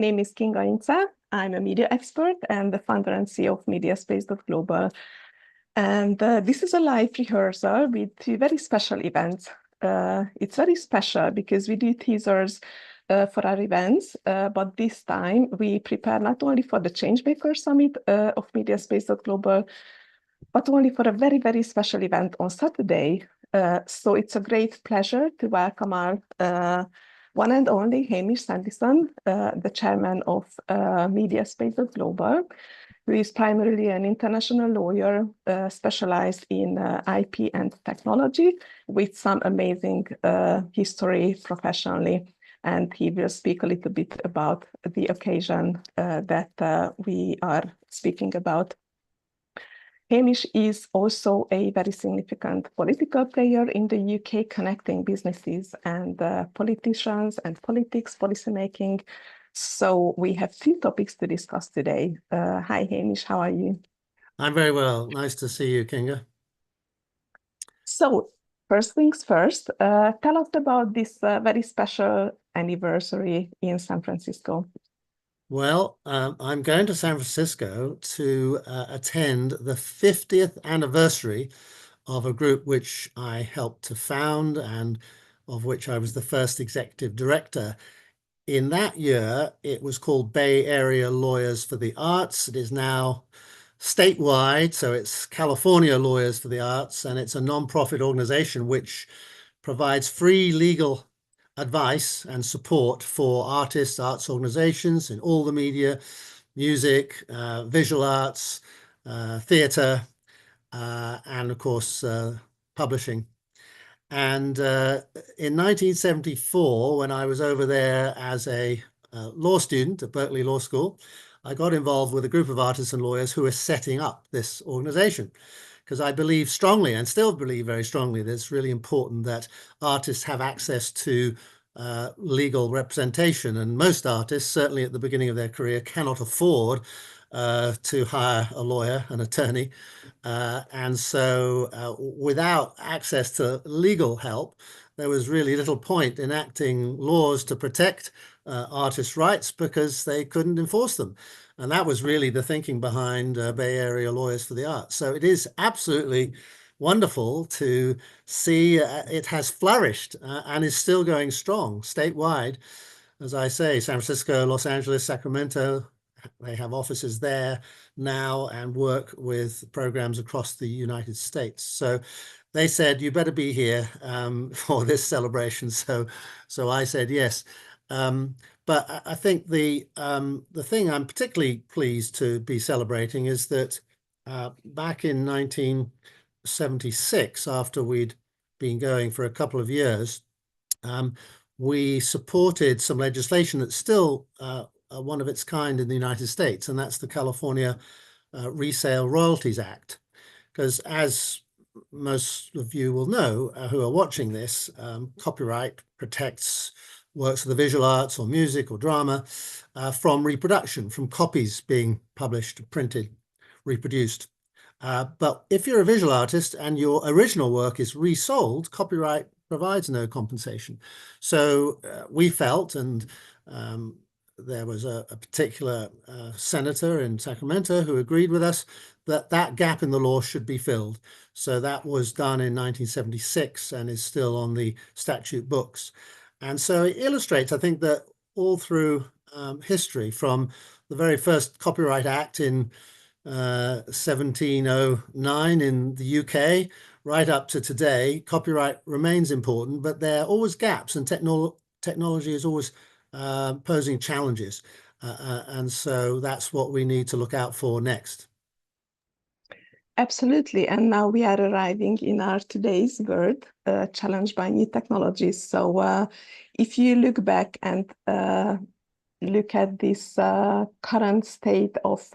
name is Kinga Incze. I'm a media expert and the founder and CEO of Mediaspace.global. And this is a live rehearsal with two very special events. It's very special because we do teasers for our events, but this time we prepare not only for the Changemaker Summit of Mediaspace.global, but only for a very, very special event on Saturday. So it's a great pleasure to welcome our one and only Hamish Sandison, the chairman of Mediaspace.global, who is primarily an international lawyer specialized in IP and technology with some amazing history professionally. And he will speak a little bit about the occasion that we are speaking about. Hamish is also a very significant political player in the UK, connecting businesses and politicians and politics, policymaking. So we have two topics to discuss today. Hi, Hamish, how are you? I'm very well. Nice to see you, Kinga. So first things first, tell us about this very special anniversary in San Francisco. Well, I'm going to San Francisco to attend the 50th anniversary of a group which I helped to found and of which I was the first executive director. In that year, it was called Bay Area Lawyers for the Arts. It is now statewide, so it's California Lawyers for the Arts, and it's a non-profit organization which provides free legal advice and support for artists, arts organizations in all the media, music, visual arts, theater, and of course, publishing. And in 1974, when I was over there as a law student at Berkeley Law School, I got involved with a group of artists and lawyers who were setting up this organization, because I believe strongly, and still believe very strongly, that it's really important that artists have access to legal representation. And most artists, certainly at the beginning of their career, cannot afford to hire a lawyer, an attorney. And so without access to legal help, there was really little point in enacting laws to protect artists' rights because they couldn't enforce them. And that was really the thinking behind Bay Area Lawyers for the Arts. So it is absolutely wonderful to see it has flourished and is still going strong statewide. As I say, San Francisco, Los Angeles, Sacramento, they have offices there now and work with programs across the United States. So they said, you better be here for this celebration. So I said yes. But I think the thing I'm particularly pleased to be celebrating is that back in 1976, after we'd been going for a couple of years, we supported some legislation that's still one of its kind in the United States, and that's the California Resale Royalties Act. Because as most of you will know who are watching this, copyright protects works of the visual arts or music or drama from reproduction, from copies being published, printed, reproduced. But if you're a visual artist and your original work is resold, copyright provides no compensation. So we felt, and there was a particular senator in Sacramento who agreed with us that that gap in the law should be filled. So that was done in 1976 and is still on the statute books. And so it illustrates, I think, that all through history, from the very first Copyright Act in 1709 in the UK, right up to today, copyright remains important, but there are always gaps, and technology is always posing challenges. And so that's what we need to look out for next. Absolutely. And now we are arriving in our today's world, challenged by new technologies. So if you look back and look at this current state of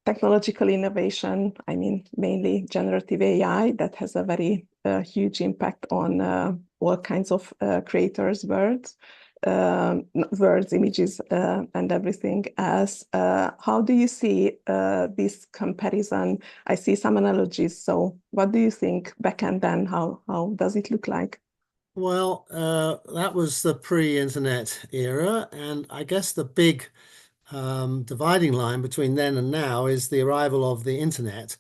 technological innovation, I mean, mainly generative AI, that has a very huge impact on all kinds of creators' words, images, and everything else. How do you see this comparison? I see some analogies. So what do you think back and then? How does it look like? Well, that was the pre-internet era, and I guess the big dividing line between then and now is the arrival of the internet.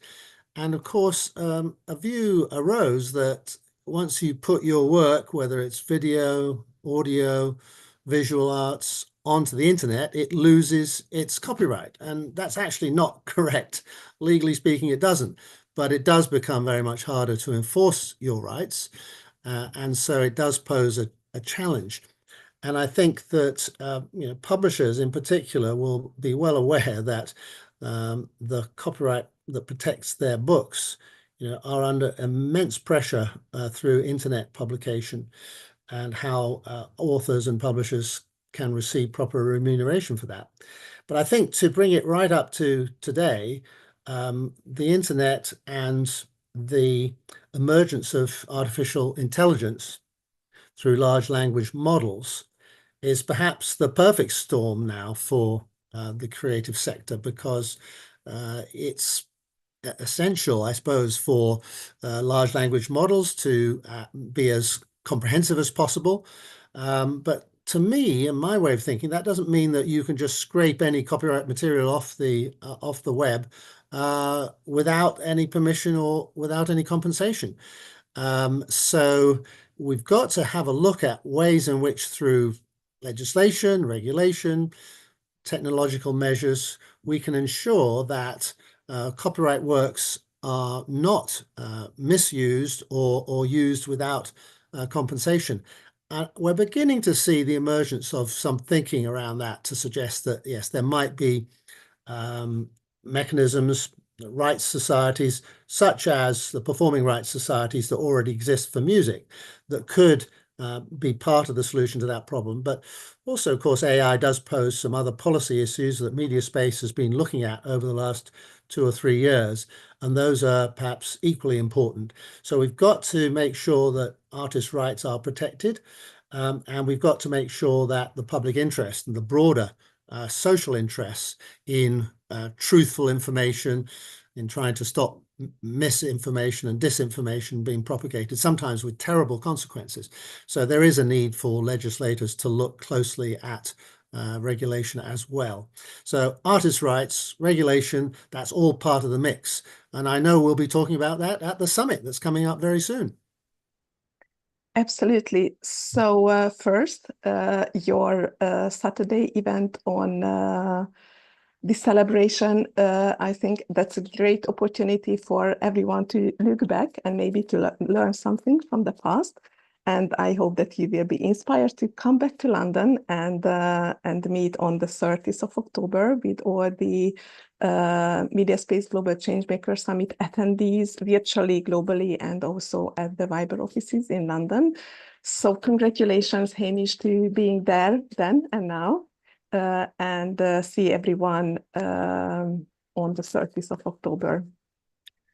And of course, a view arose that once you put your work, whether it's video, audio, visual arts, onto the internet, it loses its copyright. And that's actually not correct. Legally speaking, it doesn't. But it does become very much harder to enforce your rights. And so it does pose a challenge. And I think that publishers in particular will be well aware that the copyright that protects their books, are under immense pressure through internet publication, and how authors and publishers can receive proper remuneration for that. But I think to bring it right up to today, the internet and the emergence of artificial intelligence through large language models is perhaps the perfect storm now for the creative sector, because it's essential, I suppose, for large language models to be as comprehensive as possible. But to me, in my way of thinking, that doesn't mean that you can just scrape any copyright material off the web without any permission or without any compensation. So we've got to have a look at ways in which, through legislation, regulation, technological measures, we can ensure that copyright works are not misused or used without compensation. We're beginning to see the emergence of some thinking around that to suggest that, yes, there might be mechanisms, rights societies, such as the performing rights societies that already exist for music, that could be part of the solution to that problem. But also, of course, AI does pose some other policy issues that Mediaspace has been looking at over the last 2 or 3 years, and those are perhaps equally important. So we've got to make sure that artists' rights are protected, and we've got to make sure that the public interest and the broader social interests in truthful information, in trying to stop misinformation and disinformation being propagated, sometimes with terrible consequences. So there is a need for legislators to look closely at regulation as well. So artists' rights, regulation, that's all part of the mix. And I know we'll be talking about that at the summit that's coming up very soon. Absolutely. So first, your Saturday event on the celebration, I think that's a great opportunity for everyone to look back and maybe to learn something from the past. And I hope that you will be inspired to come back to London and meet on the 30th of October with all the Mediaspace Global Changemaker Summit attendees virtually, globally, and also at the Viber offices in London. So congratulations, Hamish, to being there then and now. And see everyone on the 30th of October.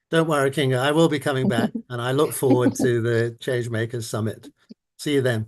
Don't worry, Kinga, I will be coming back, and I look forward to the Changemakers Summit. See you then.